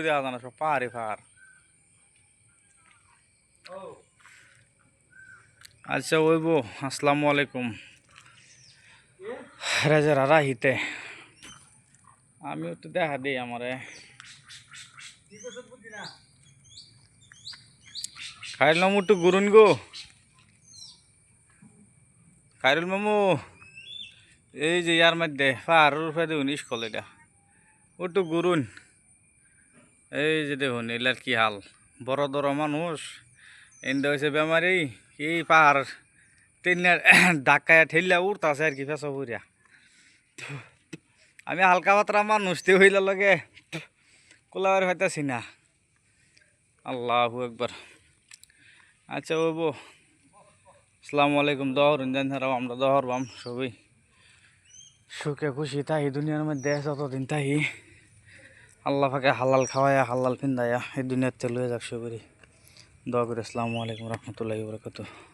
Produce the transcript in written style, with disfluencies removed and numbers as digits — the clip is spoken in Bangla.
দেওয়া জানা সব পাহাড়ি পাহাড়। আচ্ছা ওইব আসসালামু আলাইকুম রাজারা রাহিতে আমিও তো দেখা দিই আমারে খাইলাম একটু গুরুন গো খাইরুল মামু এই যে ইয়ার মধ্যে পাহাড়ের উপরে দেখুন স্কুল এটা একটু গুরুন এই যে দেখুন এলার কি হাল বড় বড় মানুষ এনদে হয়েছে বেমারি এই পাহাড় ট্রেনের ধাক্কায় ঠেললে উঠতেছে আর কি ফেসা পুরিয়া আমি হালকা পাতরা মানুষ তে হইলে লগে কোলাবার হইতাছি না আল্লাহু একবার আচ্ছা ওইব আসসালামু আলাইকুম দহরুন জান আমরা দহরবাম সবই সুখে খুশি তাই দুনিয়ার মধ্যে যতদিন তাই আল্লাহ পাকে হালাল খাওয়ায়া হালাল পিন্দায়া এই দুনিয়াতে লয়ে যাক সবরি দোয়া করি আসসালামু আলাইকুম রহমতুল্লাহি ওয়া বারাকাতুহু।